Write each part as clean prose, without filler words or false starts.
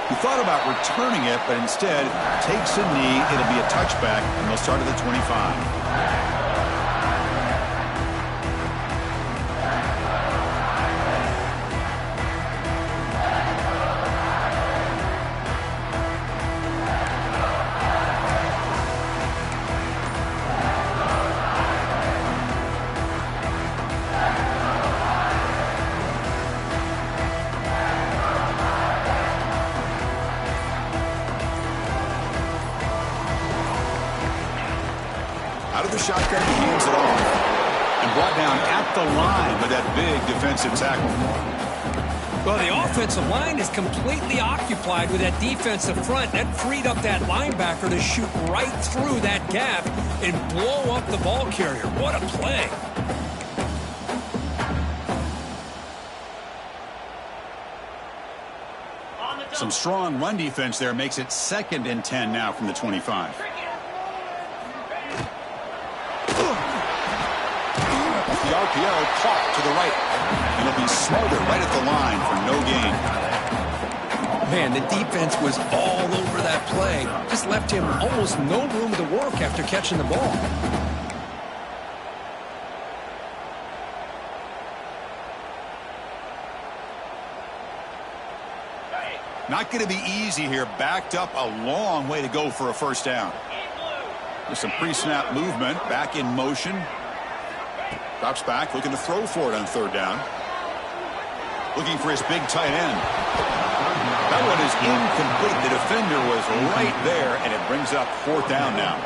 He thought about returning it, but instead takes a knee. It'll be a touchback, and they'll start at the 25. Out of the shotgun, he hands it off. And brought down at the line with that big defensive tackle. Well, the offensive line is completely occupied with that defensive front. That freed up that linebacker to shoot right through that gap and blow up the ball carrier. What a play. Some strong run defense there makes it 2nd and 10 now from the 25. The RPO caught to the right. And it'll be Smolder right at the line for no gain. Man, the defense was all over that play. Just left him almost no room to work after catching the ball. Not going to be easy here. Backed up a long way to go for a first down. There's some pre-snap movement. Back in motion. Drops back, looking to throw for it on 3rd down. Looking for his big tight end. That one is incomplete. The defender was right there, and it brings up 4th down now.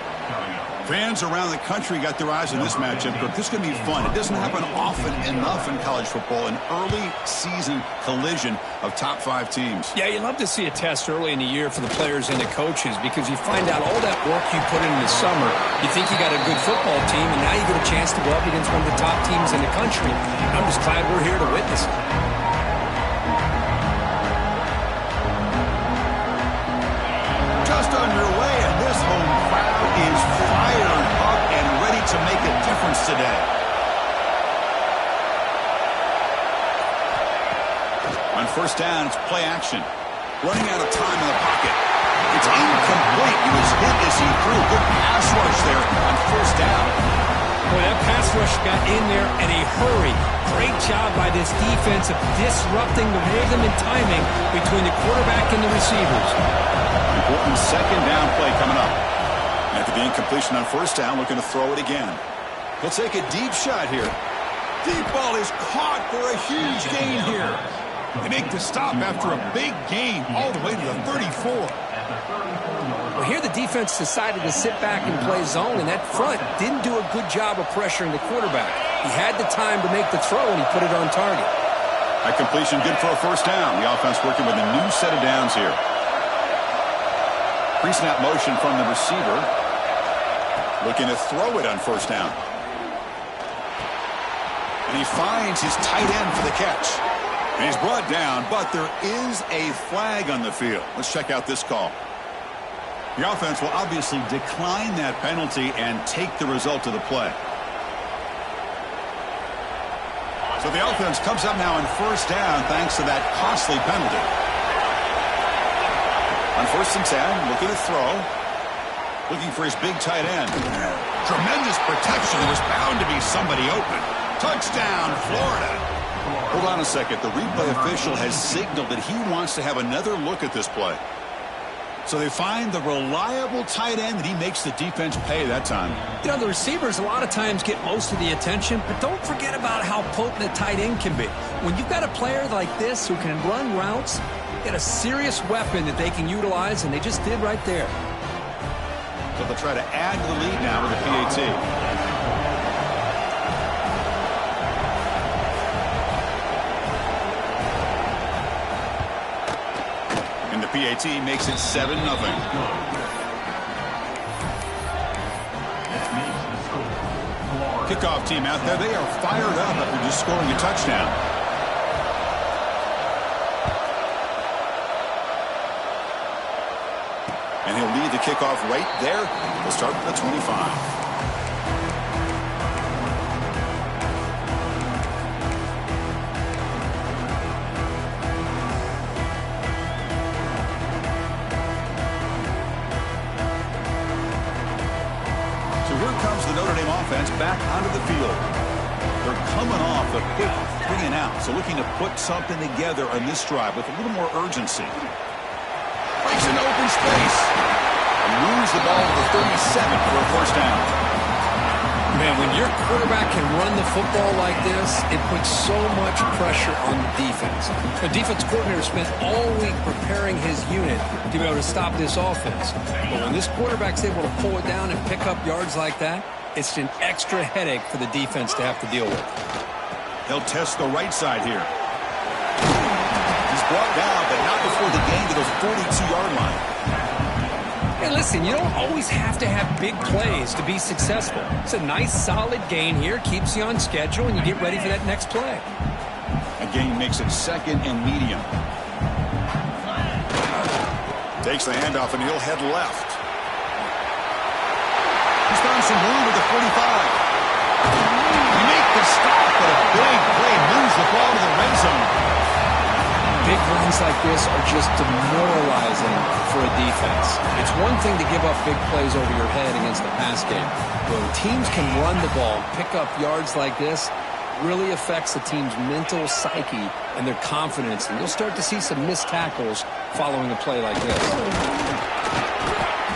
Fans around the country got their eyes on this matchup. This is going to be fun. It doesn't happen often enough in college football, an early season collision of top 5 teams. Yeah, you love to see a test early in the year for the players and the coaches because you find out all that work you put in the summer. You think you got a good football team, and now you get a chance to go up against one of the top teams in the country. I'm just glad we're here to witness it. Just underway, and this home crowd is fired up and ready to make a difference today. On 1st down, it's play action. Running out of time in the pocket. It's incomplete. He was hit as he threw. Good pass rush there on 1st down. Boy, that pass rush got in there in a hurry. Great job by this defense of disrupting the rhythm and timing between the quarterback and the receivers. Important 2nd down play coming up. After the incompletion on 1st down, looking to throw it again. He'll take a deep shot here. Deep ball is caught for a huge gain here. They make the stop after a big gain all the way to the 34. Well, here the defense decided to sit back and play zone, and that front didn't do a good job of pressuring the quarterback. He had the time to make the throw, and he put it on target. That completion good for a 1st down. The offense working with a new set of downs here. Pre-snap motion from the receiver. Looking to throw it on 1st down. And he finds his tight end for the catch. And he's brought down, but there is a flag on the field. Let's check out this call. The offense will obviously decline that penalty and take the result of the play. So the offense comes up now on 1st down thanks to that costly penalty. On 1st and 10, looking to throw. Looking for his big tight end. Tremendous protection. There was bound to be somebody open. Touchdown, Florida. Hold on a second. The replay official has signaled that he wants to have another look at this play. So they find the reliable tight end, and he makes the defense pay that time. You know, the receivers a lot of times get most of the attention, but don't forget about how potent a tight end can be. When you've got a player like this who can run routes, get a serious weapon that they can utilize, and they just did right there. So they'll try to add to the lead now with the PAT. PAT makes it 7-0. Kickoff team out there. They are fired up after just scoring a touchdown. And he'll lead the kickoff right there. We'll start with the 25. the Notre Dame offense back onto the field. They're coming off a quick 3 and out, so looking to put something together on this drive with a little more urgency. Breaks into open space and moves the ball to the 37 for a first down. Man, when your quarterback can run the football like this, it puts so much pressure on the defense. The defense coordinator spent all week preparing his unit to be able to stop this offense. But when this quarterback's able to pull it down and pick up yards like that, it's an extra headache for the defense to have to deal with. He'll test the right side here. He's brought down, but not before the gain to the 42-yard line. Hey, listen, you don't always have to have big plays to be successful. It's a nice, solid gain here, keeps you on schedule, and you get ready for that next play. A gain makes it 2nd and medium. Takes the handoff, and he'll head left. He's found some room at the 45. He makes the stop, but a big play moves the ball to the red zone. Big runs like this are just demoralizing for a defense. It's one thing to give up big plays over your head against the pass game. But when teams can run the ball, pick up yards like this, really affects the team's mental psyche and their confidence. And you'll start to see some missed tackles following a play like this.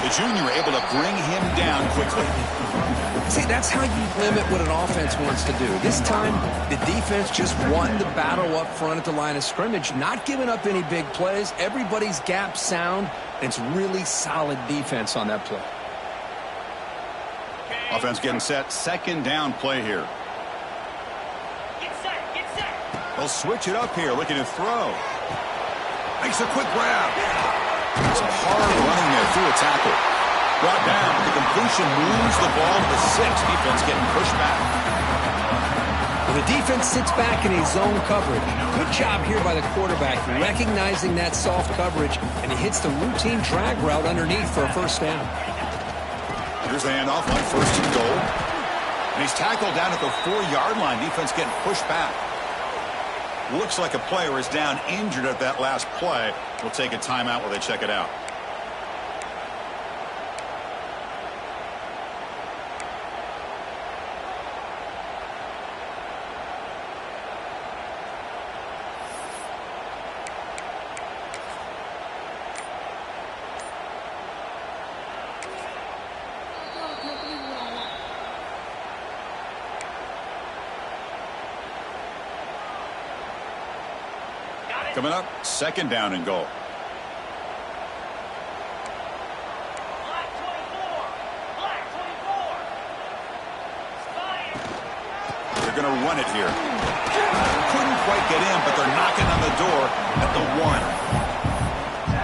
The junior able to bring him down quickly. See, that's how you limit what an offense wants to do. This time, the defense just won the battle up front at the line of scrimmage, not giving up any big plays. Everybody's gap sound. It's really solid defense on that play. Offense getting set. 2nd down play here. Get set. They'll switch it up here, looking to throw. Makes a quick grab. Some hard running there through a tackle. Brought down. The completion moves the ball to the 6. Defense getting pushed back. Well, the defense sits back in a zone coverage. Good job here by the quarterback, recognizing that soft coverage, and he hits the routine drag route underneath for a first down. Here's the handoff on 1st and goal. And he's tackled down at the 4-yard line. Defense getting pushed back. Looks like a player is down injured at that last play. We'll take a timeout while they check it out. Coming up, 2nd down and goal. Black 24. They're going to run it here. Couldn't quite get in, but they're knocking on the door at the 1.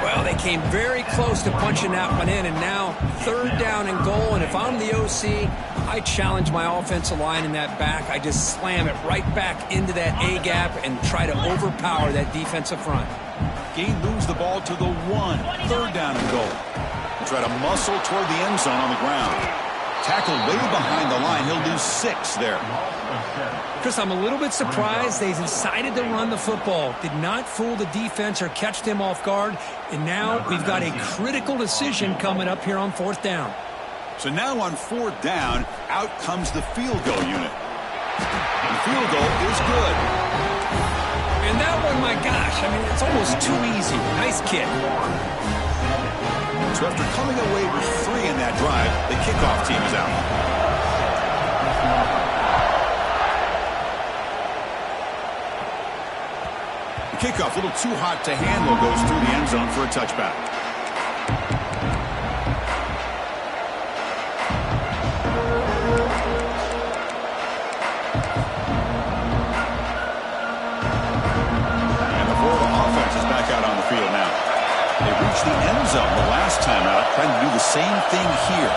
Well, they came very close to punching that one in, and now 3rd down and goal. And if I'm the OC, I challenge my offensive line in that back. I just slam it right back into that A-gap and try to overpower that defensive front. Gain moves the ball to the 1. 3rd down and goal. They try to muscle toward the end zone on the ground. Tackled way behind the line. He'll lose 6 there. Chris, I'm a little bit surprised they decided to run the football. Did not fool the defense or catch them off guard. And now we've got a critical decision coming up here on 4th down. So now on 4th down, out comes the field goal unit. And the field goal is good. And that one, my gosh, I mean, it's almost too easy. Nice kick. So after coming away with 3 in that drive, the kickoff team is out. The kickoff, a little too hot to handle, goes through the end zone for a touchback. The end zone the last time out, trying to do the same thing here.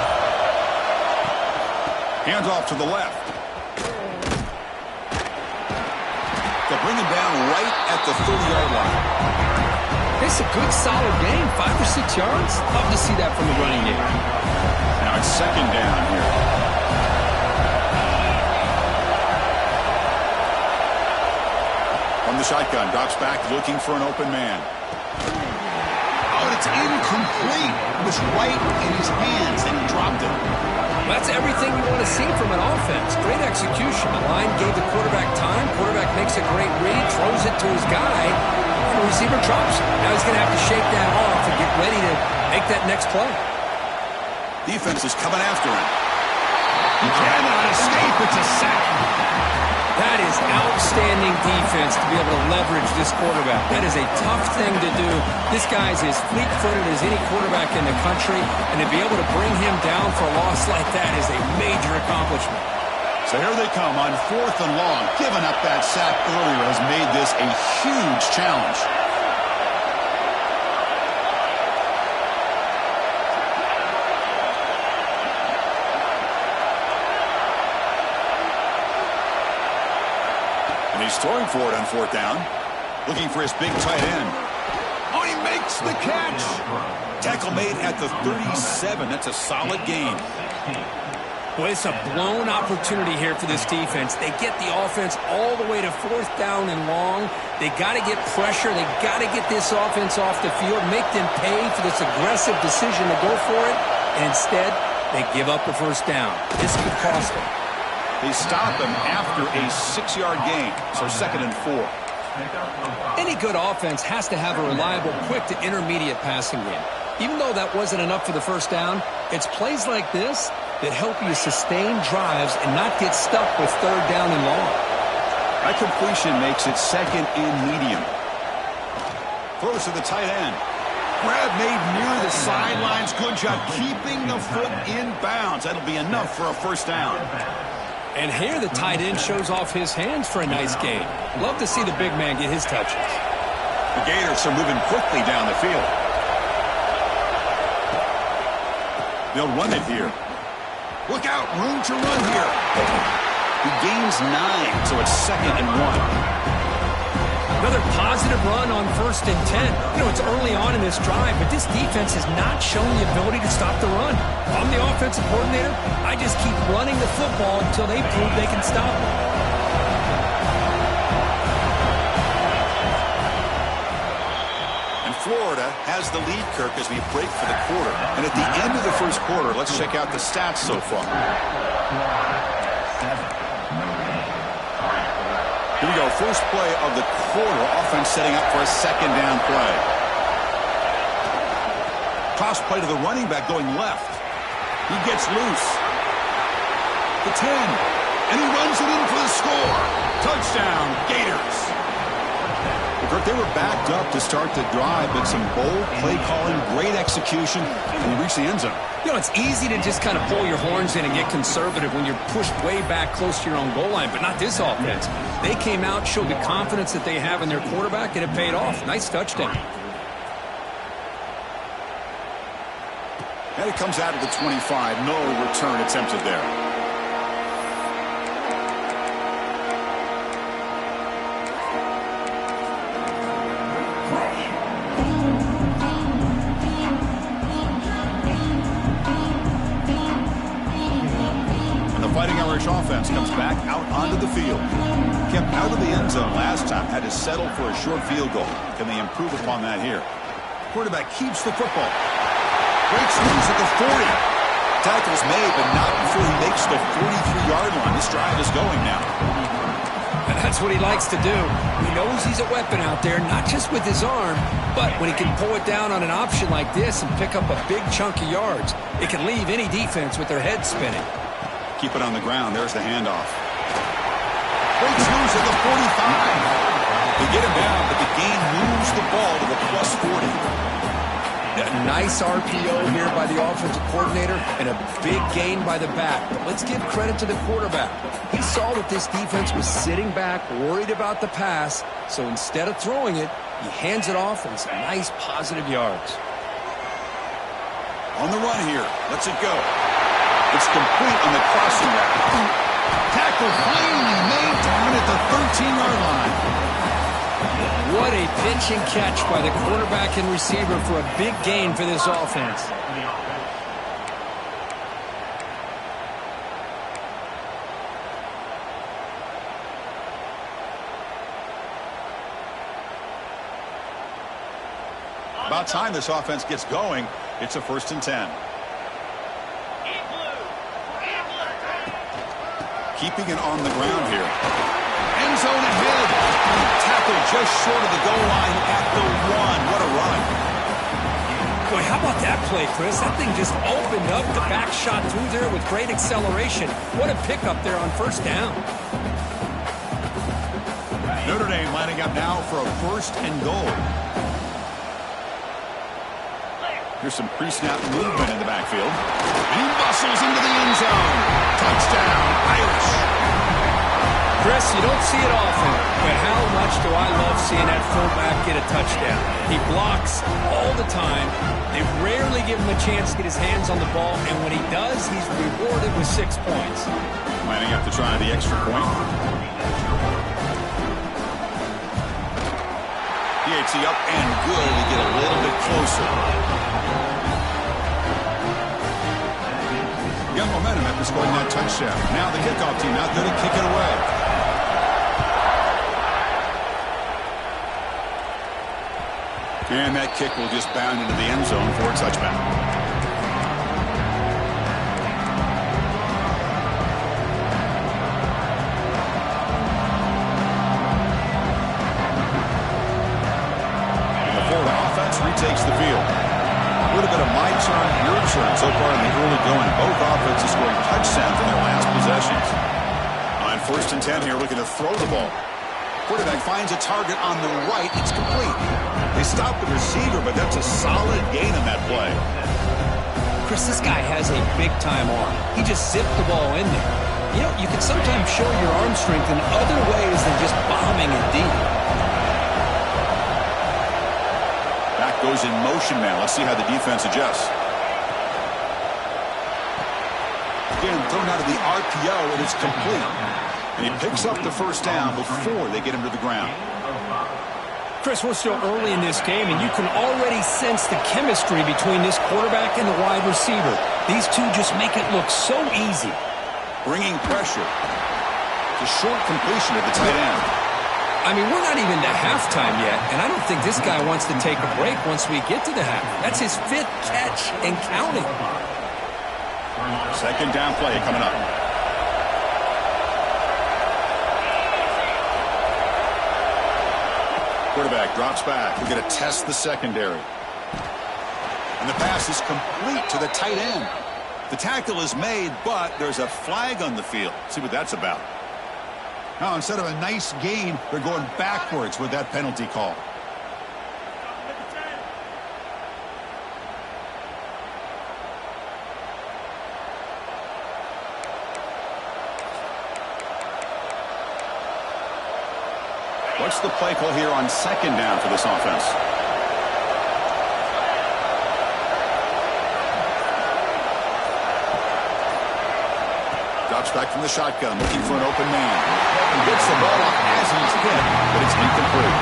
Hands off to the left. They'll bring him down right at the 30-yard line. It's a good, solid game, 5 or 6 yards. Love to see that from the running game. Now it's 2nd down here. From the shotgun, drops back, looking for an open man. It's incomplete. was right in his hands, and he dropped it. That's everything you want to see from an offense. Great execution. The line gave the quarterback time. Quarterback makes a great read, throws it to his guy, and the receiver drops it. Now he's going to have to shake that off and get ready to make that next play. Defense is coming after him. He cannot escape. It's a sack. That is outstanding defense to be able to leverage this quarterback. That is a tough thing to do. This guy's as fleet-footed as any quarterback in the country, and to be able to bring him down for a loss like that is a major accomplishment. So here they come on 4th and long. Giving up that sack earlier has made this a huge challenge. And he's throwing for it on 4th down. Looking for his big tight end. Oh, he makes the catch. Tackle made at the 37. That's a solid gain. Well, it's a blown opportunity here for this defense. They get the offense all the way to 4th down and long. They got to get pressure. They got to get this offense off the field, make them pay for this aggressive decision to go for it. And instead, they give up the 1st down. This could cost them. They stop him after a 6-yard gain, so 2nd and 4. Any good offense has to have a reliable, quick to intermediate passing game. Even though that wasn't enough for the 1st down, it's plays like this that help you sustain drives and not get stuck with 3rd down and long. That completion makes it 2nd and medium. Throws to the tight end. Grab made near the sidelines. Good job keeping the foot in bounds. That'll be enough for a 1st down. And here the tight end shows off his hands for a nice gain. Love to see the big man get his touches. The Gators are moving quickly down the field. They'll run it here. Look out, room to run here. He gains 9, so it's 2nd and 1. Another positive run on 1st and 10. You know, it's early on in this drive, but this defense has not shown the ability to stop the run. If I'm the offensive coordinator, I just keep running the football until they prove they can stop it. And Florida has the lead, Kirk, as we break for the quarter. And at the end of the 1st quarter, let's check out the stats so far. Here we go, first play of the quarter. Offense setting up for a 2nd down play. Toss play to the running back going left. He gets loose. The 10. And he runs it in for the score. Touchdown, Gators. They were backed up to start the drive, but some bold play calling, great execution, and he reached the end zone. You know, it's easy to just kind of pull your horns in and get conservative when you're pushed way back close to your own goal line, but not this offense. They came out, showed the confidence that they have in their quarterback, and it paid off. Nice touchdown. And it comes out of the 25. No return attempted there. Offense comes back out onto the field. Kept out of the end zone last time. Had to settle for a short field goal. Can they improve upon that here? Quarterback keeps the football. Breaks loose at the 40. Tackle's made, but not before he makes the 43-yard line. This drive is going now. That's what he likes to do. He knows he's a weapon out there, not just with his arm, but when he can pull it down on an option like this and pick up a big chunk of yards, it can leave any defense with their head spinning. Keep it on the ground. There's the handoff. Breaks loose at the 45. They get him down, but the gain moves the ball to the plus 40. A nice RPO here by the offensive coordinator and a big gain by the back. But let's give credit to the quarterback. He saw that this defense was sitting back, worried about the pass. So instead of throwing it, he hands it off and some nice positive yards. On the run here. Lets it go. It's complete on the crossing route. Tackle finally made down at the 13-yard line. What a pitch and catch by the quarterback and receiver for a big gain for this offense. About about time this offense gets going. It's a 1st and 10. Keeping it on the ground here. End zone ahead. Tackle just short of the goal line at the 1. What a run. Boy, how about that play, Chris? That thing just opened up. The back shot through there with great acceleration. What a pickup there on 1st down. Notre Dame lining up now for a 1st and goal. Here's some pre-snap movement in the backfield. And he muscles into the end zone. Touchdown, Irish. Chris, you don't see it often, but how much do I love seeing that fullback get a touchdown. He blocks all the time. They rarely give him a chance to get his hands on the ball, and when he does, he's rewarded with 6 points. Lining up to try the extra point. DHC up and good to get a little bit closer. Got momentum after scoring that touchdown. Now the kickoff team out there to kick it away. And that kick will just bound into the end zone for a touchback. The Florida offense retakes the field. A little bit of my turn, your turn so far in the early going. Both offenses scoring touchdowns in their last possessions. On 1st and 10 here, looking to throw the ball. Quarterback finds a target on the right. It's complete. They stop the receiver, but that's a solid gain on that play. Chris, this guy has a big-time arm. He just zipped the ball in there. You know, you can sometimes show your arm strength in other ways than just bombing it deep. Back goes in motion now. Let's see how the defense adjusts. Again, thrown out of the RPO, and it's complete. And he picks up the 1st down before they get him to the ground. Chris, we're still early in this game, and you can already sense the chemistry between this quarterback and the wide receiver. These two just make it look so easy. Bringing pressure. It's a short completion at the tight end. I mean, we're not even to halftime yet, and I don't think this guy wants to take a break once we get to the half. That's his 5th catch and counting. 2nd down play coming up. Quarterback drops back. We're going to test the secondary. And the pass is complete to the tight end. The tackle is made, but there's a flag on the field. See what that's about. Now, instead of a nice gain, they're going backwards with that penalty call. What's the play call here on 2nd down for this offense? Drops back from the shotgun, looking for an open man. And gets the ball off as he's hit, but it's incomplete.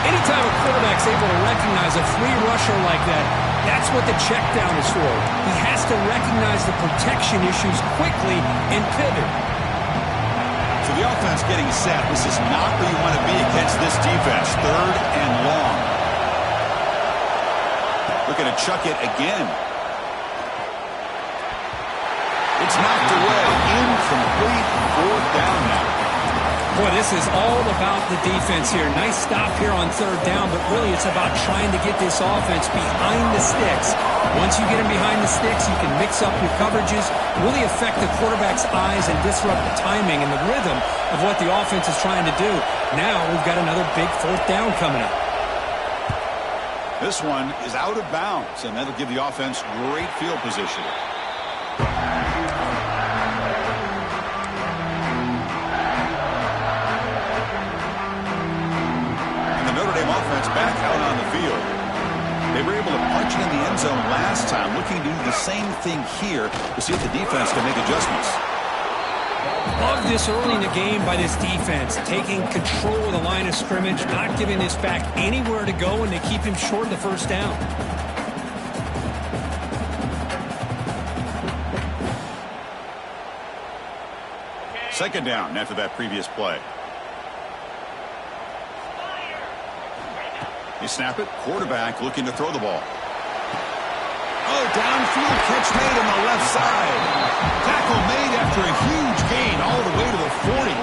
Anytime a quarterback's able to recognize a free rusher like that, that's what the check down is for. He has to recognize the protection issues quickly and pivot. So the offense getting set. This is not where you want to be against this defense. 3rd and long. Looking to chuck it again. It's knocked away. Incomplete. 4th down now. Boy, this is all about the defense here. Nice stop here on 3rd down, but really it's about trying to get this offense behind the sticks. Once you get them behind the sticks, you can mix up your coverages, really affect the quarterback's eyes and disrupt the timing and the rhythm of what the offense is trying to do. Now we've got another big 4th down coming up. This one is out of bounds, and that'll give the offense great field position. Offense back out on the field. They were able to punch it in the end zone last time, looking to do the same thing here to see if the defense can make adjustments. Love this early in the game by this defense, taking control of the line of scrimmage, not giving this back anywhere to go, and they keep him short of the 1st down. Second down after that previous play. He snap it. Quarterback looking to throw the ball. Oh, downfield catch made on the left side. Tackle made after a huge gain all the way to the 40.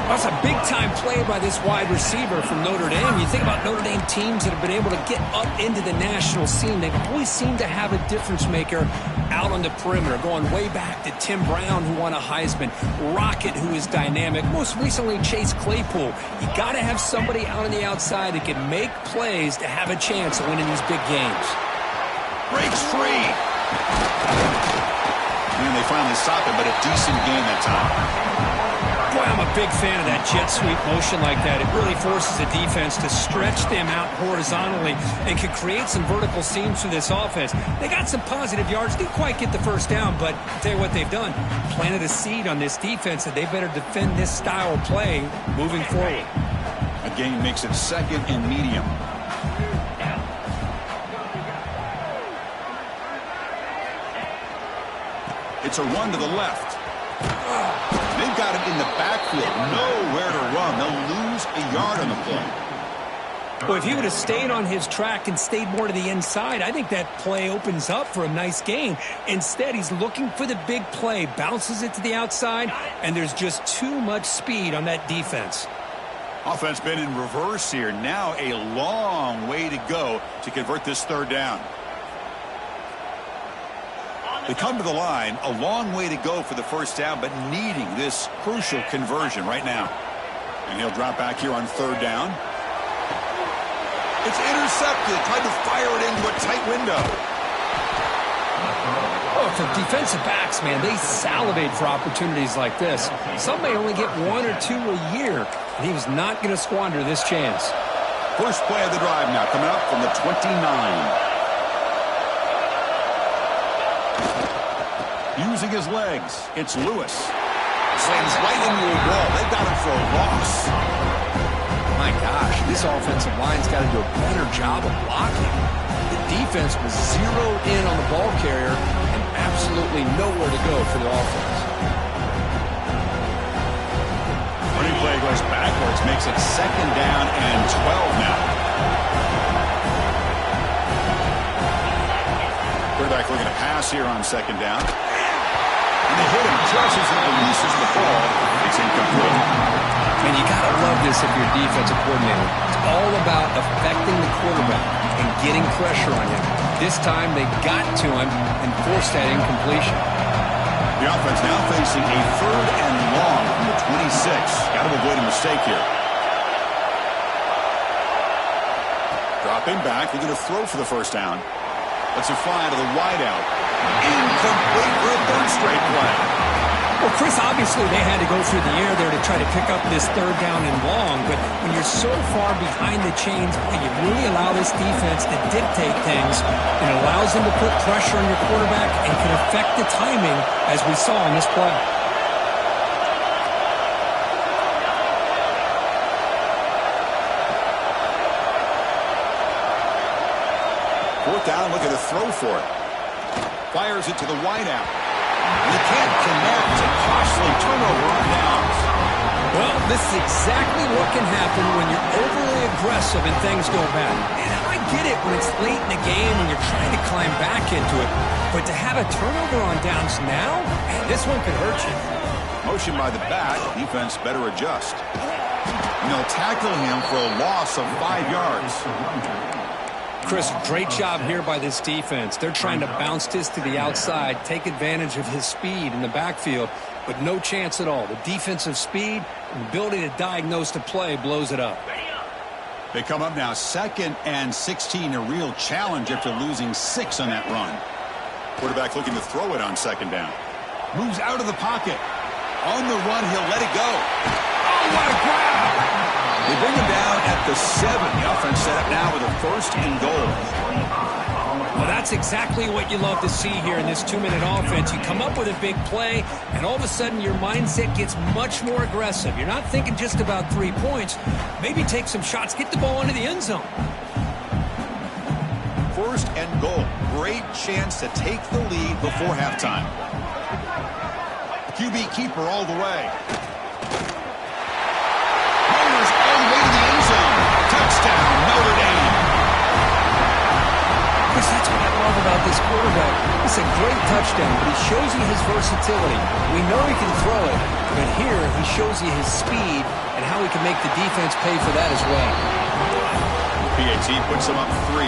That's a big-time play by this wide receiver from Notre Dame. You think about Notre Dame teams that have been able to get up into the national scene. They always seem to have a difference maker out on the perimeter, going way back to Tim Brown, who won a Heisman, Rocket, who is dynamic, most recently Chase Claypool. You got to have somebody out on the outside that can make plays to have a chance of winning these big games. Breaks free. And they finally stop it, but a decent gain that time. Boy, I'm a big fan of that jet sweep motion like that. It really forces the defense to stretch them out horizontally and can create some vertical seams for this offense. They got some positive yards, didn't quite get the first down, but I'll tell you what they've done. Planted a seed on this defense that they better defend this style of play moving forward. A gain makes it 2nd and medium. It's a run to the left. They've got him in the backfield. Nowhere to run. They'll lose a yard on the play. Well, if he would have stayed on his track and stayed more to the inside, I think that play opens up for a nice gain. Instead, he's looking for the big play, bounces it to the outside, and there's just too much speed on that defense. Offense been in reverse here. Now a long way to go to convert this 3rd down. They come to the line, a long way to go for the 1st down, but needing this crucial conversion right now. And he'll drop back here on 3rd down. It's intercepted. Tried to fire it into a tight window. Oh, for defensive backs, man, they salivate for opportunities like this. Some may only get 1 or 2 a year, and he was not going to squander this chance. First play of the drive now, coming up from the 29. Using his legs, it's Lewis. Slams right into a wall. They've got him for a loss. My gosh, this offensive line's got to do a better job of blocking. The defense was zeroed in on the ball carrier and absolutely nowhere to go for the offense. Running play goes backwards, makes it 2nd down and 12 now. Quarterback looking to pass here on 2nd down. And they hit him just as he releases the ball. It's incomplete. And you got to love this if you're a defensive coordinator. It's all about affecting the quarterback and getting pressure on him. This time they got to him and forced that incompletion. The offense now facing a 3rd and long from the 26. Got to avoid a mistake here. Dropping back, looking to throw for the 1st down. Let's it fly to the wideout. Incomplete for a 3rd straight play. Well, Chris, obviously they had to go through the air there to try to pick up this 3rd down and long, but when you're so far behind the chains, you really allow this defense to dictate things. It allows them to put pressure on your quarterback and can affect the timing, as we saw in this play. 4th down, looking to throw for it. Fires it to the wideout. And he can't connect. A costly turnover on downs. Well, this is exactly what can happen when you're overly aggressive and things go bad. And I get it when it's late in the game and you're trying to climb back into it. But to have a turnover on downs now, man, this one could hurt you. Motion by the back. Defense better adjust. And they'll tackle him for a loss of 5 yards. Chris, great job here by this defense. They're trying to bounce this to the outside, take advantage of his speed in the backfield, but no chance at all. The defensive speed and ability to diagnose the play blows it up. They come up now 2nd and 16, a real challenge after losing 6 on that run. Quarterback looking to throw it on 2nd down. Moves out of the pocket. On the run, he'll let it go. Oh, what a grab! They bring him down at the 7. The offense set up now with a 1st and goal. Well, that's exactly what you love to see here in this 2-minute offense. You come up with a big play, and all of a sudden your mindset gets much more aggressive. You're not thinking just about 3 points. Maybe take some shots, get the ball into the end zone. 1st and goal. Great chance to take the lead before halftime. QB keeper all the way. Touchdown, Notre Dame. about this quarterback. It's a great touchdown, but he shows you his versatility. We know he can throw it, but here he shows you his speed and how he can make the defense pay for that as well. PAT puts them up 3.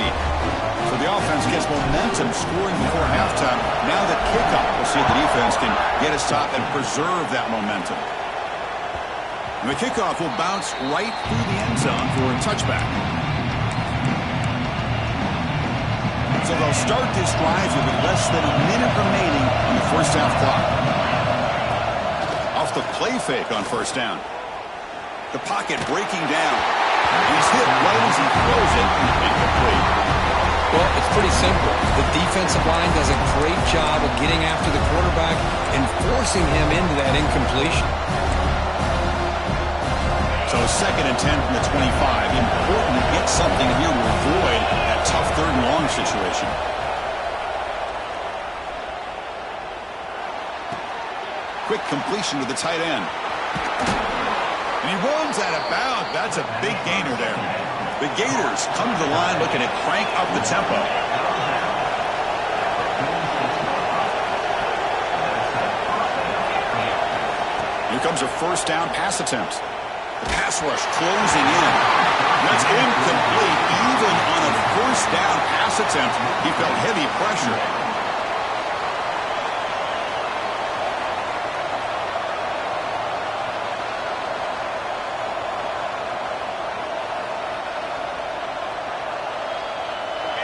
So the offense gets momentum scoring before halftime. Now the kickoff. We'll see if the defense can get a stop and preserve that momentum. And the kickoff will bounce right through the end zone for a touchback. So they'll start this drive with less than a minute remaining on the first half clock. Off the play fake on first down. The pocket breaking down. He's hit right as he throws it. Incomplete. Well, it's pretty simple. The defensive line does a great job of getting after the quarterback and forcing him into that incompletion. So 2nd and 10 from the 25. Important to get something here to avoid that tough 3rd and long situation. Quick completion to the tight end. And he runs out of bounds. That's a big gainer there. The Gators come to the line looking to crank up the tempo. Here comes a first down pass attempt. The pass rush closing in. That's incomplete. Even on a first down pass attempt, he felt heavy pressure.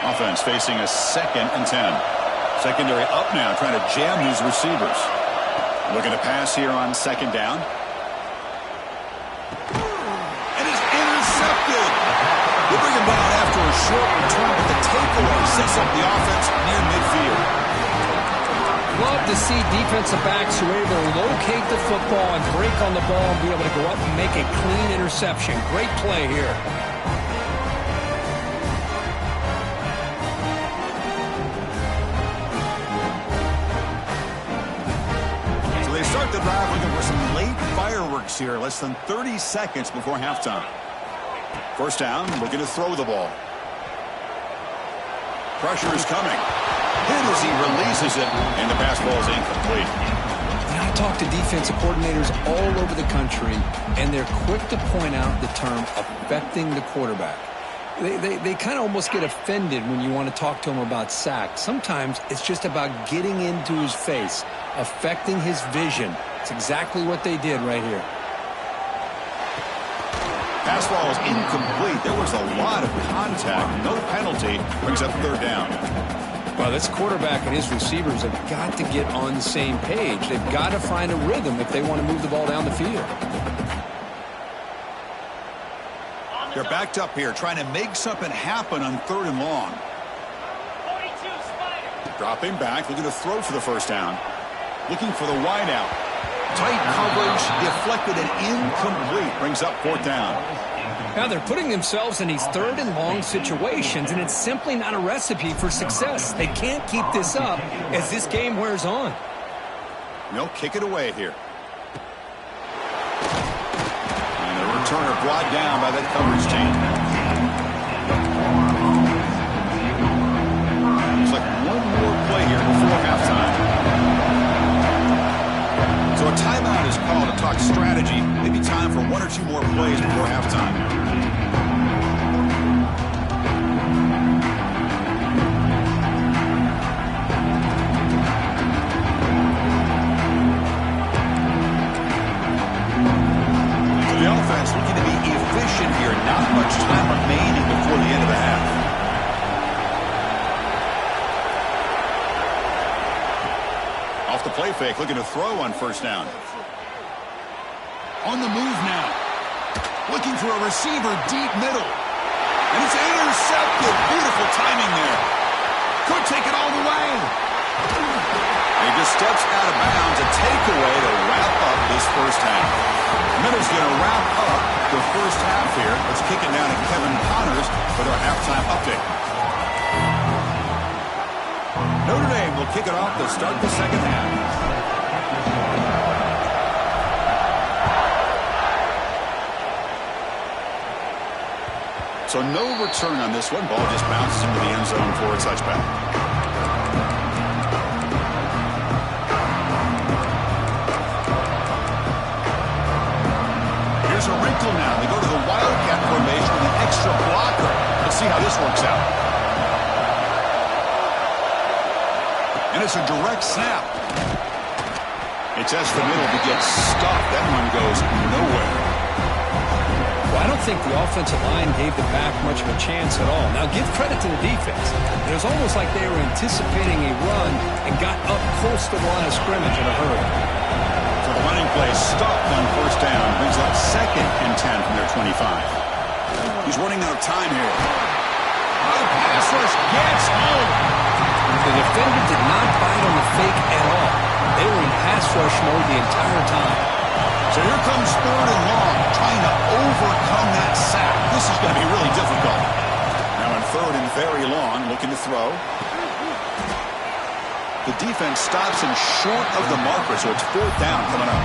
Offense facing a 2nd and 10. Secondary up now, trying to jam these receivers. Looking to pass here on 2nd down. They bring him down after a short return, but the takeaway sets up the offense near midfield. Love to see defensive backs who are able to locate the football and break on the ball and be able to go up and make a clean interception. Great play here. So they start the drive looking for some late fireworks here, less than 30 seconds before halftime. First down, looking to throw the ball. Pressure is coming. Hit as he releases it, and the pass ball is incomplete. I talk to defensive coordinators all over the country, and they're quick to point out the term affecting the quarterback. They kind of almost get offended when you want to talk to them about sacks. Sometimes it's just about getting into his face, affecting his vision. It's exactly what they did right here. Pass ball is incomplete. There was a lot of contact. No penalty. Brings up 3rd down. Well, this quarterback and his receivers have got to get on the same page. They've got to find a rhythm if they want to move the ball down the field. They're backed up here, trying to make something happen on 3rd and long. 42, Spider. Dropping back, looking to throw for the first down. Looking for the wide out. Tight coverage, deflected and incomplete. Brings up 4th down. Now they're putting themselves in these 3rd and long situations, and it's simply not a recipe for success. They can't keep this up as this game wears on. They'll kick it away here. And the returner brought down by that coverage team. Looks like one more play here before halftime. So a timeout is called to talk strategy. Maybe time for 1 or 2 more plays before halftime. So the offense looking to be efficient here. Not much time remaining before the end of the half. Off the play fake, looking to throw on first down. On the move now. Looking for a receiver deep middle. And it's intercepted. Beautiful timing there. Could take it all the way. And he just steps out of bounds. A takeaway to wrap up this first half. Miller's going to wrap up the first half here. Let's kick it down to Kevin Connors with our halftime update. Notre Dame will kick it off to start the second half. So no return on this one. Ball just bounces into the end zone for a touchback. see how this works out. And it's a direct snap. It's Espinal to get stopped. That one goes nowhere. Well, I don't think the offensive line gave the back much of a chance at all. Now, give credit to the defense. It was almost like they were anticipating a run and got up close to the line of scrimmage in a hurry. So the running play stopped on first down. Brings up 2nd and 10 from their 25. He's running out of time here. Oh, pass rush gets home. The defender did not bite on the fake at all. They were in pass rush mode the entire time. So here comes 3rd and long, trying to overcome that sack. This is going to be really difficult. Now in 3rd and very long, looking to throw. The defense stops him short of the marker, so it's 4th down coming up.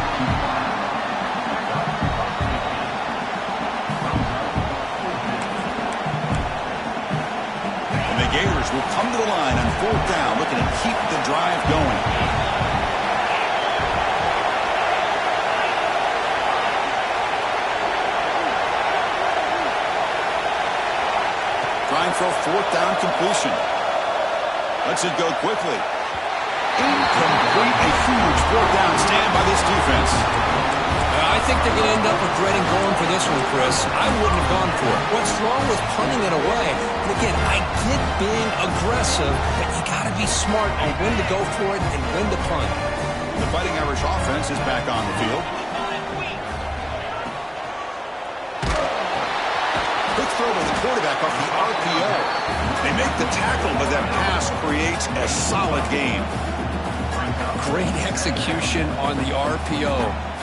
And the Gators will come to the line on 4th down, looking to keep the drive going. Trying for a 4th down completion. Lets it go quickly. Incomplete. A huge 4th down stand by this defense. I think they're going to end up regretting going for this one, Chris. I wouldn't have gone for it. What's wrong with punting it away? And again, I get being aggressive, but you got to be smart on when to go for it and when to punt. The Fighting Irish offense is back on the field. Quick throw to the quarterback off the RPO. They make the tackle, but that pass creates a solid game. Great execution on the RPO.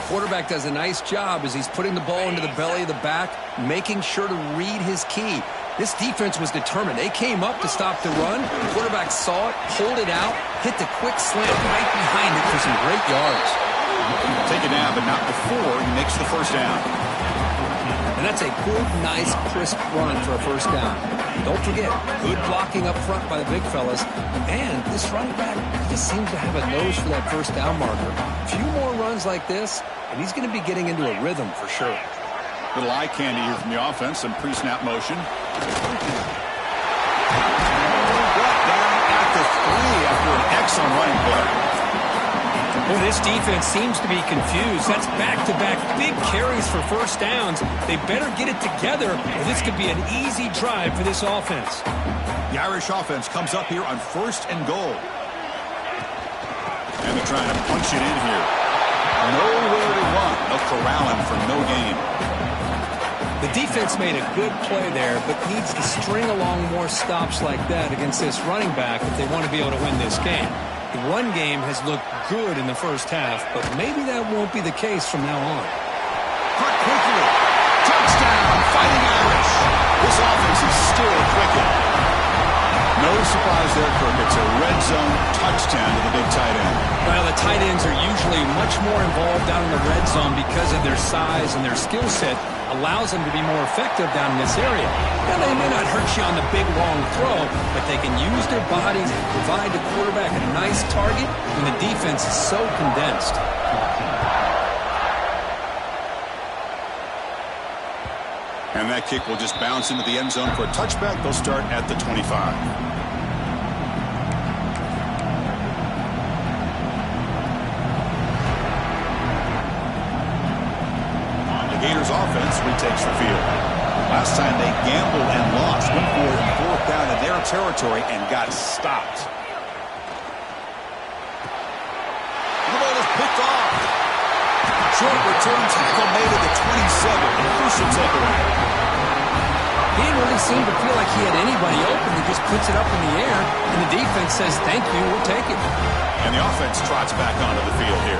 Quarterback does a nice job as he's putting the ball into the belly of the back, making sure to read his key. This defense was determined. They came up to stop the run. The quarterback saw it, pulled it out, hit the quick slant right behind it for some great yards. Take it down, but not before he makes the first down. And that's a good, nice, crisp run for a first down. Don't forget, good blocking up front by the big fellas. And this running back just seems to have a nose for that first down marker. A few more runs like this, and he's going to be getting into a rhythm for sure. Little eye candy here from the offense, some pre-snap motion. Brought down at the 3 after an excellent running play. Well, this defense seems to be confused. That's back-to-back big carries for first downs. They better get it together, or this could be an easy drive for this offense. The Irish offense comes up here on 1st and goal. And they're trying to punch it in here. Nowhere to run. They'll corral him for no gain. The defense made a good play there, but needs to string along more stops like that against this running back if they want to be able to win this game. The run game has looked good in the first half, but maybe that won't be the case from now on. Cut quickly. Touchdown, Fighting Irish. This offense is still clicking. No surprise there, Kirk. It's a red zone touchdown to the big tight end. Well, the tight ends are usually much more involved down in the red zone because of their size and their skill set. Allows them to be more effective down in this area. Now, they may not hurt you on the big, long throw, but they can use their bodies and provide the quarterback a nice target when the defense is so condensed. And that kick will just bounce into the end zone for a touchback. They'll start at the 25. Gators offense retakes the field. Last time they gambled and lost, went for it in 4th down in their territory and got stopped. The ball is picked off. Short return tackle made at the 27. Crucial takeaway. He didn't really seem to feel like he had anybody open. He just puts it up in the air, and the defense says, thank you, we'll take it. And the offense trots back onto the field here.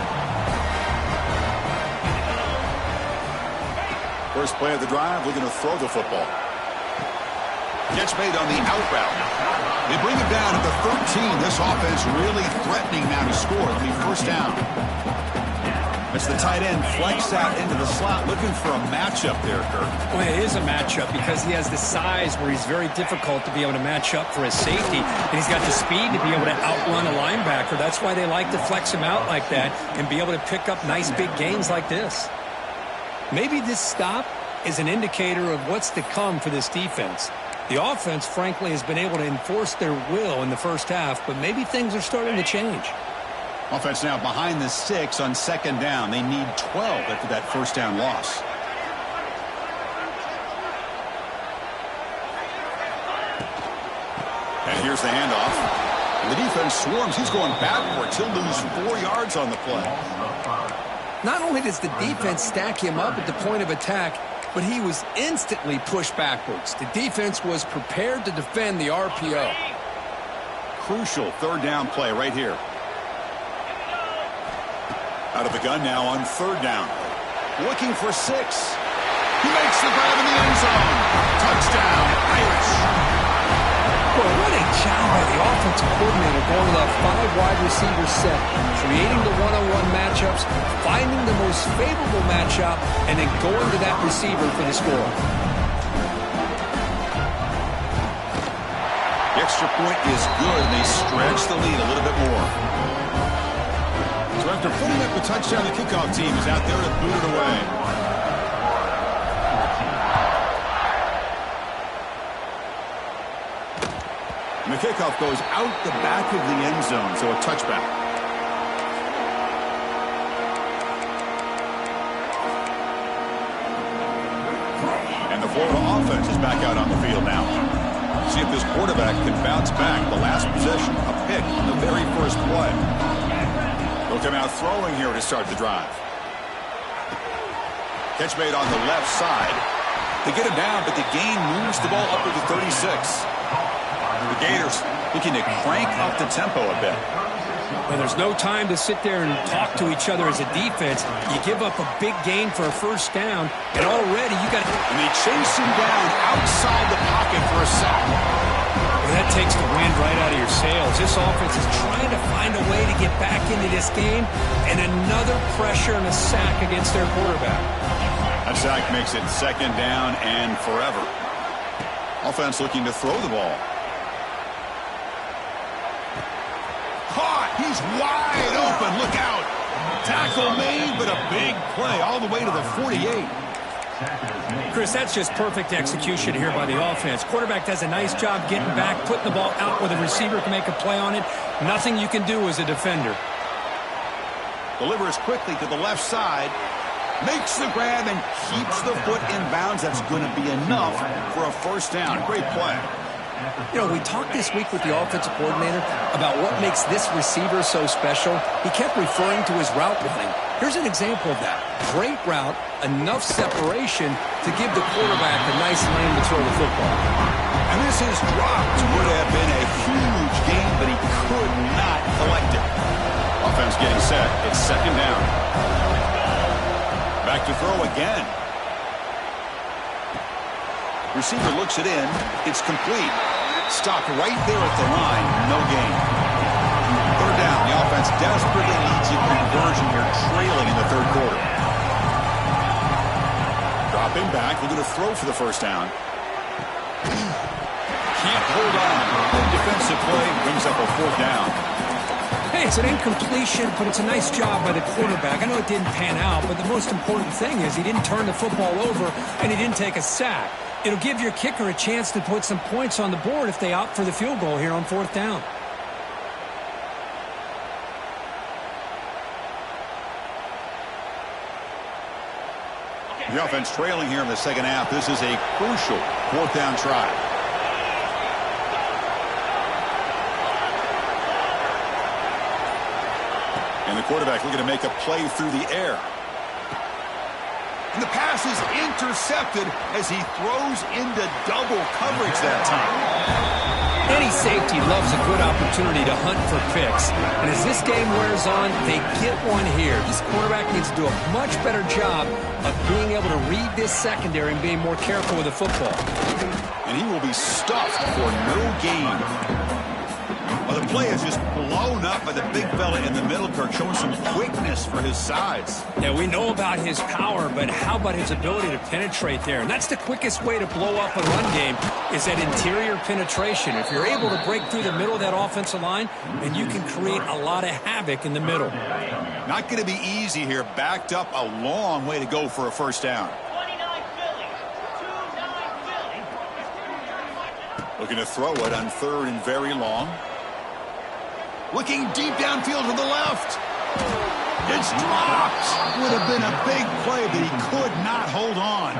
First play of the drive, looking to throw the football. Catch made on the out route. They bring it down at the 13. This offense really threatening now to score. It'll be first down. As the tight end flex out into the slot, looking for a matchup there, Kirk. Well, it is a matchup because he has the size where he's very difficult to be able to match up for his safety. And he's got the speed to be able to outrun a linebacker. That's why they like to flex him out like that and be able to pick up nice big gains like this. Maybe this stop is an indicator of what's to come for this defense. The offense, frankly, has been able to enforce their will in the first half, but maybe things are starting to change. Offense now behind the 6 on second down. They need 12 after that first down loss. And here's the handoff. And the defense swarms. He's going backwards. He'll lose 4 yards on the play. Not only does the defense stack him up at the point of attack, but he was instantly pushed backwards. The defense was prepared to defend the RPO. Crucial third down play right here. Out of the gun now on third down. Looking for 6. He makes the grab in the end zone. Touchdown, Irish. Well, what a job by the offensive coordinator going to that 5 wide receiver set, creating the one-on-one matchups, finding the most favorable matchup, and then going to that receiver for the score. The extra point is good, and they stretch the lead a little bit more. So after putting up the touchdown, the kickoff team is out there to boot it away. And the kickoff goes out the back of the end zone, so a touchback. And the Florida offense is back out on the field now. See if this quarterback can bounce back. The last possession, a pick on the very first play. They'll come out throwing here to start the drive. Catch made on the left side. They get him down, but the gain moves the ball up to the 36. The Gators looking to crank up the tempo a bit. Well, there's no time to sit there and talk to each other as a defense. You give up a big gain for a first down, and already you got... And they chase him down outside the pocket for a sack. Well, that takes the wind right out of your sails. This offense is trying to find a way to get back into this game, and another pressure and a sack against their quarterback. That sack makes it second down and forever. Offense looking to throw the ball. Caught! He's wide open. Look out! Tackle made, but a big play all the way to the 48. Chris, that's just perfect execution here by the offense. Quarterback does a nice job getting back, putting the ball out where the receiver can make a play on it. Nothing you can do as a defender. Delivers quickly to the left side. Makes the grab and keeps the foot in bounds. That's going to be enough for a first down. Great play. You know, we talked this week with the offensive coordinator about what makes this receiver so special. He kept referring to his route running. Here's an example of that. Great route, enough separation to give the quarterback a nice lane to throw the football. And this is dropped. Would have been a huge gain, but he could not collect it. Offense getting set. It's second down. Back to throw again. Receiver looks it in. It's complete. Stopped right there at the line. No gain. Third down. The offense desperately needs a conversion here, trailing in the third quarter. Dropping back. Looking to throw for the first down. Can't hold on. Good defensive play brings up a fourth down. Hey, it's an incompletion, but it's a nice job by the quarterback. I know it didn't pan out, but the most important thing is he didn't turn the football over and he didn't take a sack. It'll give your kicker a chance to put some points on the board if they opt for the field goal here on fourth down. The offense trailing here in the second half. This is a crucial fourth down try. And the quarterback looking to make a play through the air. And the pass is intercepted as he throws into double coverage that time. Any safety loves a good opportunity to hunt for picks. And as this game wears on, they get one here. This quarterback needs to do a much better job of being able to read this secondary and being more careful with the football. And he will be stuffed for no gain. Well, the play is just blown up by the big fella in the middle, Kirk, showing some quickness for his size. Yeah, we know about his power, but how about his ability to penetrate there? And that's the quickest way to blow up a run game is that interior penetration. If you're able to break through the middle of that offensive line, then you can create a lot of havoc in the middle. Not going to be easy here. Backed up a long way to go for a first down. 29 Philly. 29 Philly. Looking to throw it on 3rd and very long. Looking deep downfield to the left. It's dropped. Would have been a big play, but he could not hold on.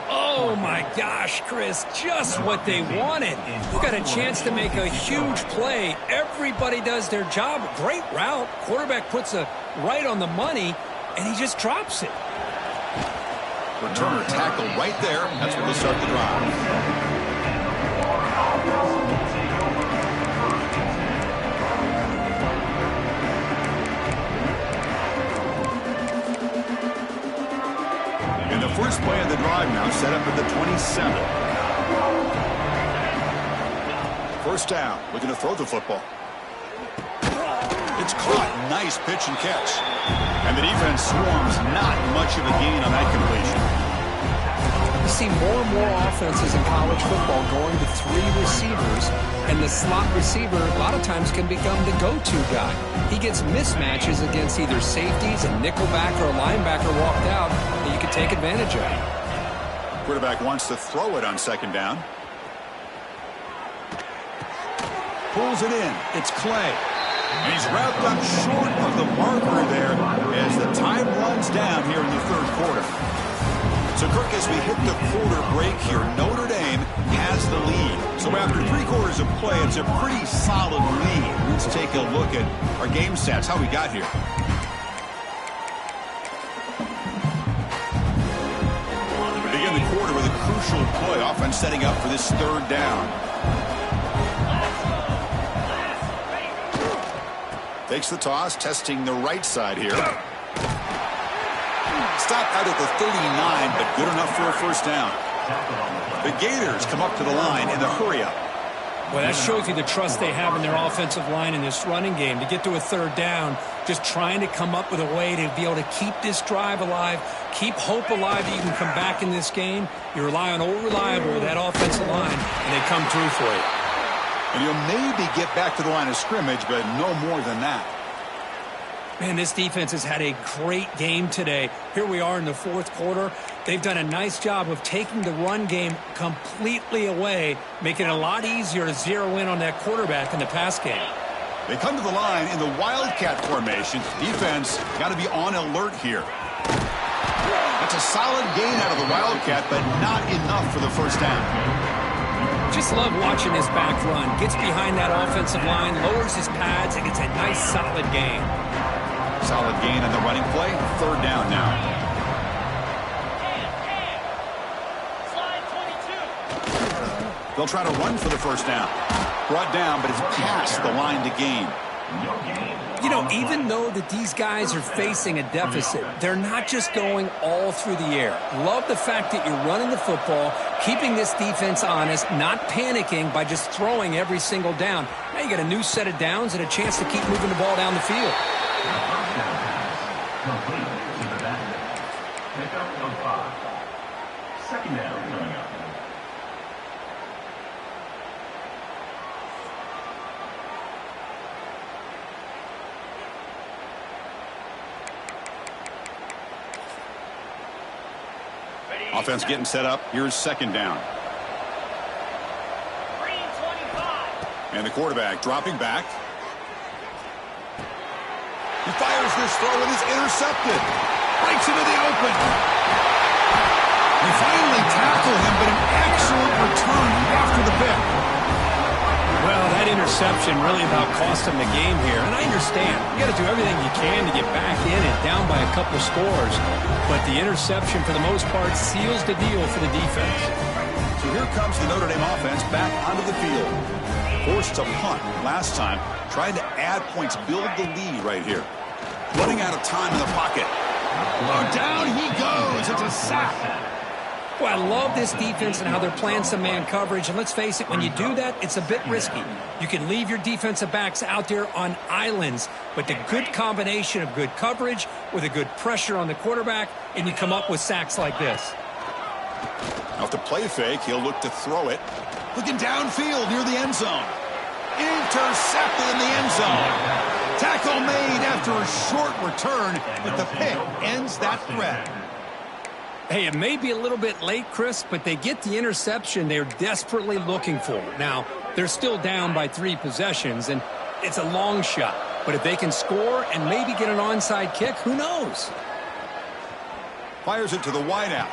Oh, my gosh, Chris, just what they wanted. You got a chance to make a huge play. Everybody does their job. Great route. Quarterback puts it right on the money, and he just drops it. Returner tackle right there. That's where they'll start the drive. And the first play of the drive now set up at the 27. First down, looking to throw the football. It's caught. Nice pitch and catch. And the defense swarms. Not much of a gain on that completion. You see more and more offenses in college football going to 3 receivers, and the slot receiver a lot of times can become the go-to guy. He gets mismatches against either safeties, a nickelback, or a linebacker walked out that you can take advantage of. Quarterback wants to throw it on 2nd down. Pulls it in. It's Clay. And he's wrapped up short of the marker there as the time runs down here in the 3rd quarter. So, Kirk, as we hit the quarter break here, Notre Dame has the lead. So after 3 quarters of play, it's a pretty solid lead. Let's take a look at our game stats, how we got here. We begin the quarter with a crucial play. Offense setting up for this 3rd down. Takes the toss, testing the right side here. Stopped out at the 39, but good enough for a first down. The Gators come up to the line in the hurry-up. Well, that shows you the trust they have in their offensive line in this running game. To get to a 3rd down, just trying to come up with a way to be able to keep this drive alive, keep hope alive that you can come back in this game. You rely on old reliable, that offensive line, and they come through for you. And you'll maybe get back to the line of scrimmage, but no more than that. Man, this defense has had a great game today. Here we are in the 4th quarter. They've done a nice job of taking the run game completely away, making it a lot easier to zero in on that quarterback in the pass game. They come to the line in the Wildcat formation. Defense got to be on alert here. That's a solid gain out of the Wildcat, but not enough for the first down. Just love watching this back run. Gets behind that offensive line, lowers his pads, and gets a nice solid gain. Solid gain on the running play. 3rd down now. They'll try to run for the first down. Brought down, but it's past the line to gain. You know, even though that these guys are facing a deficit, they're not just going all through the air. Love the fact that you're running the football, keeping this defense honest, not panicking by just throwing every single down. Now you got a new set of downs and a chance to keep moving the ball down the field. Complete to the back. Pickup of 5. 2nd down coming up. Offense getting set up. Here's 2nd down. And the quarterback dropping back. He fires this throw and is intercepted. Breaks into the open. They finally tackle him, but an excellent return after the pick. Well, that interception really about cost them the game here. And I understand. You got to do everything you can to get back in and down by a couple scores. But the interception, for the most part, seals the deal for the defense. So here comes the Notre Dame offense back onto the field. Forced to punt last time. Trying to add points, build the lead right here. Running out of time in the pocket. Oh, down he goes. It's a sack. Well, I love this defense and how they're playing some man coverage. And let's face it, when you do that, it's a bit risky. You can leave your defensive backs out there on islands, but the good combination of good coverage with a good pressure on the quarterback, and you come up with sacks like this. Off the play fake, he'll look to throw it. Looking downfield near the end zone. Intercepted in the end zone. Tackle made after a short return, but the pick ends that threat. Hey, it may be a little bit late, Chris, but they get the interception they're desperately looking for. Now, they're still down by 3 possessions, and it's a long shot. But if they can score and maybe get an onside kick, who knows? Fires it to the wideout.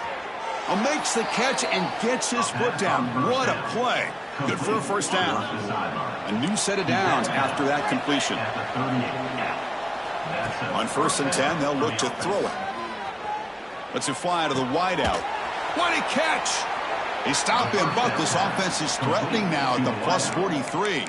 Makes the catch and gets his foot down. What a play. Good for a first down. A new set of downs after that completion. On 1st and 10, they'll look to throw it. Lets it fly to the wideout. What a catch! They stop him, but this offense is threatening now at the plus 43.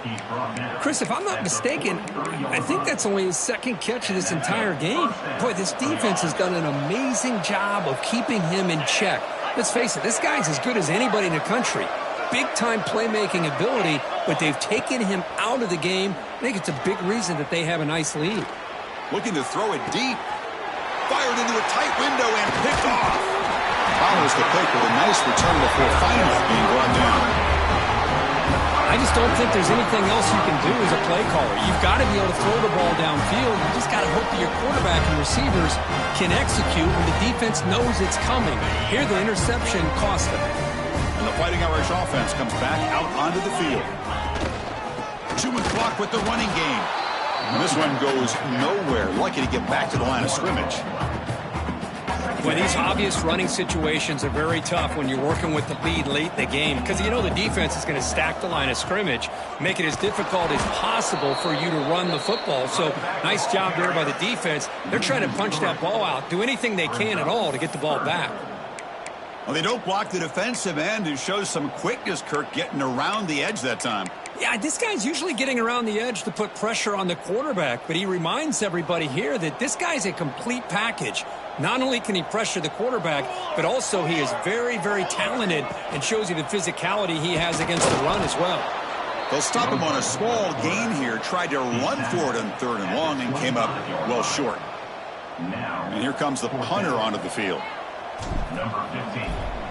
Chris, if I'm not mistaken, I think that's only his 2nd catch of this entire game. Boy, this defense has done an amazing job of keeping him in check. Let's face it, this guy's as good as anybody in the country. Big-time playmaking ability, but they've taken him out of the game. I think it's a big reason that they have a nice lead. Looking to throw it deep. Fired into a tight window and picked off. Follows the pick with a nice return before finally being brought down. I just don't think there's anything else you can do as a play caller. You've got to be able to throw the ball downfield. You just got to hope that your quarterback and receivers can execute when the defense knows it's coming. Here, the interception cost them. And the Fighting Irish offense comes back out onto the field. Chewing clock with the running game. And this one goes nowhere. Lucky to get back to the line of scrimmage. Well, these obvious running situations are very tough when you're working with the lead late in the game because you know the defense is going to stack the line of scrimmage, make it as difficult as possible for you to run the football. So nice job there by the defense. They're trying to punch that ball out, do anything they can at all to get the ball back. Well, they don't block the defensive end, who shows some quickness, Kirk, getting around the edge that time. Yeah, this guy's usually getting around the edge to put pressure on the quarterback, but he reminds everybody here that this guy's a complete package. Not only can he pressure the quarterback, but also he is very, very talented and shows you the physicality he has against the run as well. They'll stop him on a small gain here, tried to run for it on 3rd and long and came up well short. And here comes the punter onto the field. Number 15,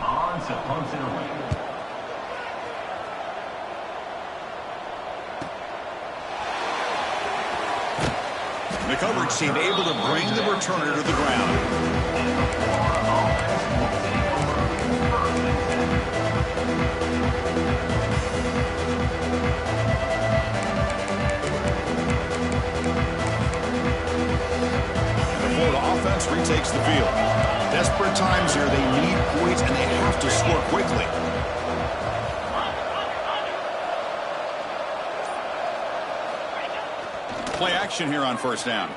on to punt it away. The coverage team able to bring the returner to the ground. And the Florida offense retakes the field. Desperate times here. They need points, and they have to score quickly. Play action here on 1st down.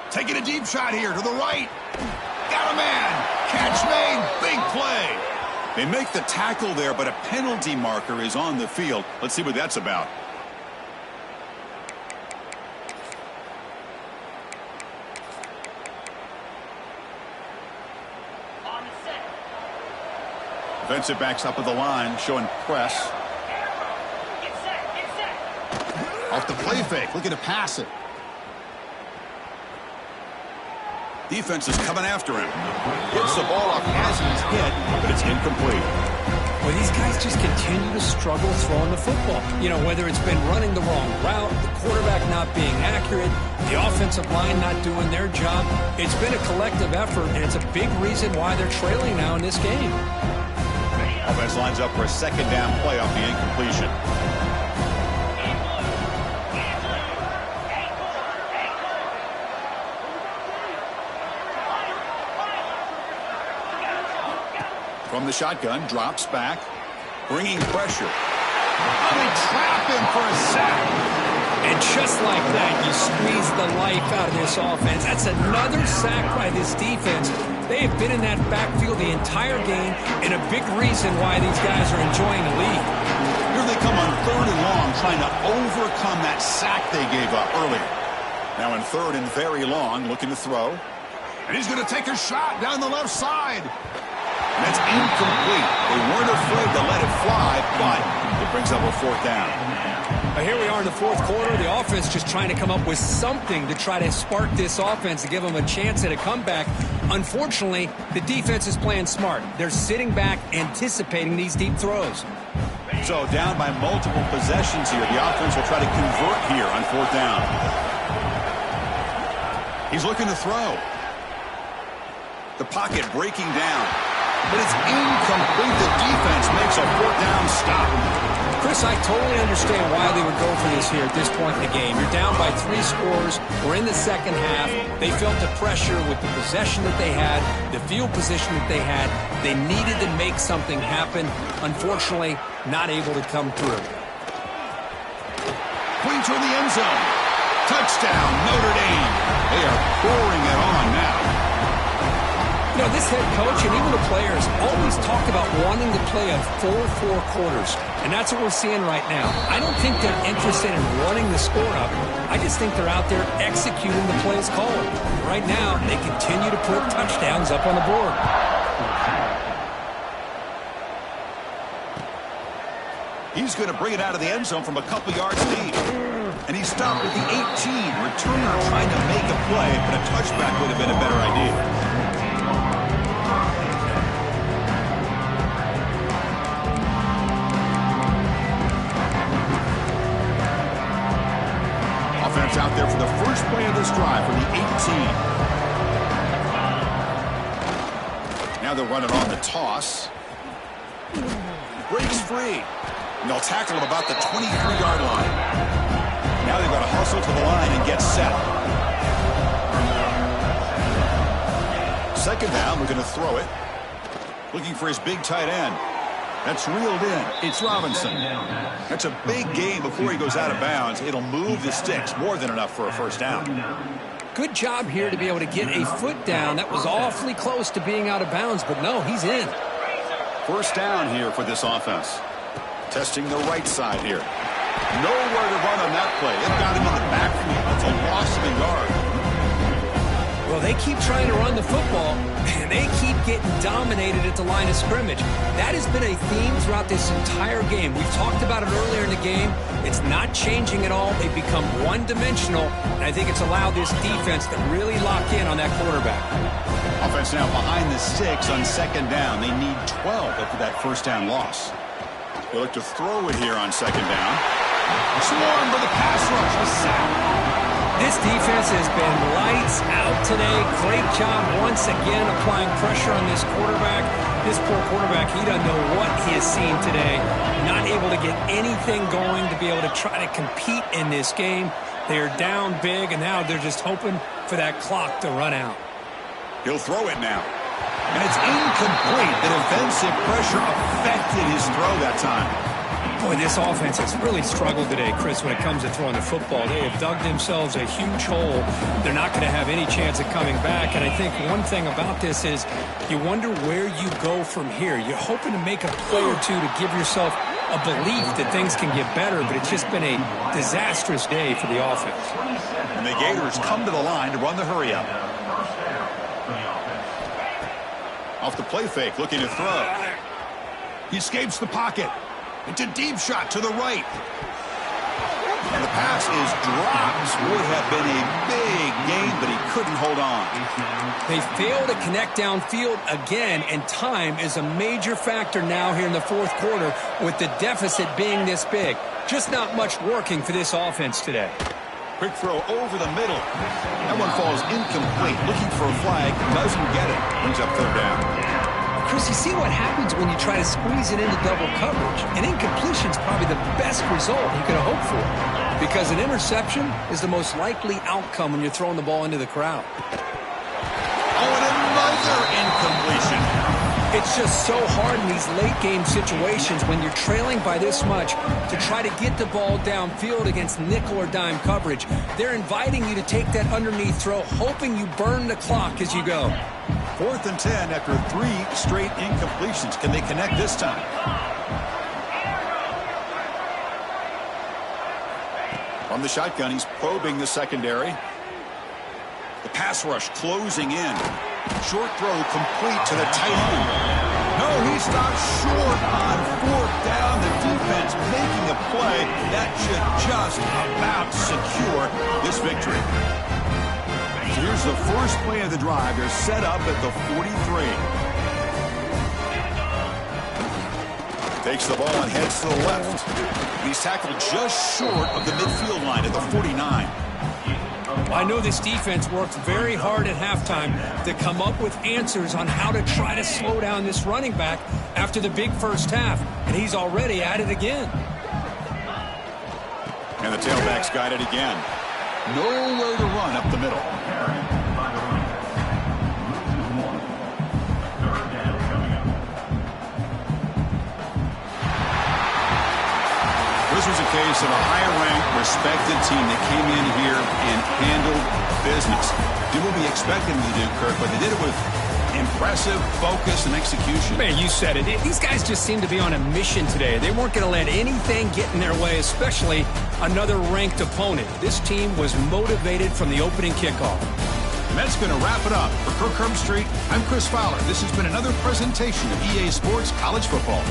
Taking a deep shot here to the right. Got a man. Catch made. Big play. They make the tackle there, but a penalty marker is on the field. Let's see what that's about. On the set. Defensive backs up at the line, showing press. Get set. Get set. Off the play fake, looking to pass it. Defense is coming after him. Hits the ball off as he's hit, but it's incomplete. Well, these guys just continue to struggle throwing the football. You know, whether it's been running the wrong route, the quarterback not being accurate, the offensive line not doing their job. It's been a collective effort, and it's a big reason why they're trailing now in this game. Offense lines up for a 2nd down play off the incompletion. From the shotgun, drops back, bringing pressure. Oh, they trap him for a sack. And just like that, you squeeze the life out of this offense. That's another sack by this defense. They have been in that backfield the entire game, and a big reason why these guys are enjoying the lead. Here they come on 3rd and long, trying to overcome that sack they gave up earlier. Now in 3rd and very long, looking to throw. And he's going to take a shot down the left side. And that's incomplete. They weren't afraid to let it fly, but it brings up a 4th down. Here we are in the 4th quarter. The offense just trying to come up with something to try to spark this offense to give them a chance at a comeback. Unfortunately, the defense is playing smart. They're sitting back, anticipating these deep throws. So down by multiple possessions here. The offense will try to convert here on 4th down. He's looking to throw. The pocket breaking down. But it's incomplete. The defense makes a fourth down stop. Chris, I totally understand why they would go for this here at this point in the game. You're down by 3 scores. We're in the second half. They felt the pressure with the possession that they had, the field position that they had. They needed to make something happen. Unfortunately, not able to come through. Queen to the end zone. Touchdown, Notre Dame. They are pouring it on now. You know, this head coach and even the players always talk about wanting to play a full 4 quarters, and that's what we're seeing right now. I don't think they're interested in running the score up. I just think they're out there executing the plays called. Right now, they continue to put touchdowns up on the board. He's going to bring it out of the end zone from a couple yards lead. And he stopped at the 18. Returner trying to make a play, but a touchback would have been a better idea. Offense out there for the first play of this drive from the 18. Now they're running on the toss. Breaks free. And they'll tackle him about the 23-yard line. Now they've got to hustle to the line and get set. Second down, we're going to throw it. Looking for his big tight end. That's reeled in. It's Robinson. That's a big gain before he goes out of bounds. It'll move the sticks. More than enough for a first down. Good job here to be able to get a foot down. That was awfully close to being out of bounds, but no, he's in. First down here for this offense. Testing the right side here. Nowhere to run on that play. It got him in the backfield. It's a loss of a yard. Well, they keep trying to run the football, and they keep getting dominated at the line of scrimmage. That has been a theme throughout this entire game. We've talked about it earlier in the game. It's not changing at all. They've become one-dimensional, and I think it's allowed this defense to really lock in on that quarterback. Offense now behind the 6 on second down. They need 12 after that first down loss. They look to throw it here on second down. Swarmed by the pass rush. A sack. This defense has been lights out today. Great job once again applying pressure on this quarterback. This poor quarterback, he doesn't know what he has seen today. Not able to get anything going to be able to try to compete in this game. They're down big, and now they're just hoping for that clock to run out. He'll throw it now. And it's incomplete. The defensive pressure affected his throw that time. Boy, this offense has really struggled today, Chris, when it comes to throwing the football. They have dug themselves a huge hole. They're not going to have any chance of coming back. And I think one thing about this is you wonder where you go from here. You're hoping to make a play or two to give yourself a belief that things can get better, but it's just been a disastrous day for the offense. And the Gators come to the line to run the hurry-up. Off the play fake, looking to throw. He escapes the pocket. It's a deep shot to the right. And the pass is dropped. Would have been a big gain, but he couldn't hold on. They fail to connect downfield again, and time is a major factor now here in the fourth quarter with the deficit being this big. Just not much working for this offense today. Quick throw over the middle. That one falls incomplete. Looking for a flag. Doesn't get it. Brings up third down. Chris, you see what happens when you try to squeeze it into double coverage. An incompletion is probably the best result you could hope for, because an interception is the most likely outcome when you're throwing the ball into the crowd. Oh, and another incompletion. It's just so hard in these late-game situations when you're trailing by this much to try to get the ball downfield against nickel or dime coverage. They're inviting you to take that underneath throw, hoping you burn the clock as you go. 4th and 10 after 3 straight incompletions. Can they connect this time? From the shotgun, he's probing the secondary. The pass rush closing in. Short throw complete to the tight end. No, he stopped short on 4th down. The defense making a play that should just about secure this victory. So here's the first play of the drive. They're set up at the 43. Takes the ball and heads to the left. He's tackled just short of the midfield line at the 49. I know this defense worked very hard at halftime to come up with answers on how to try to slow down this running back after the big first half, and he's already at it again. And the tailback's got it again. Nowhere to run up the middle. This was a case of a higher-ranked, respected team that came in here and handled business. Did what we expected them to do, Kirk, but they did it with impressive focus and execution. Man, you said it. These guys just seem to be on a mission today. They weren't going to let anything get in their way, especially another ranked opponent. This team was motivated from the opening kickoff. And that's going to wrap it up. For Kirk Herbstreit, I'm Chris Fowler. This has been another presentation of EA Sports College Football.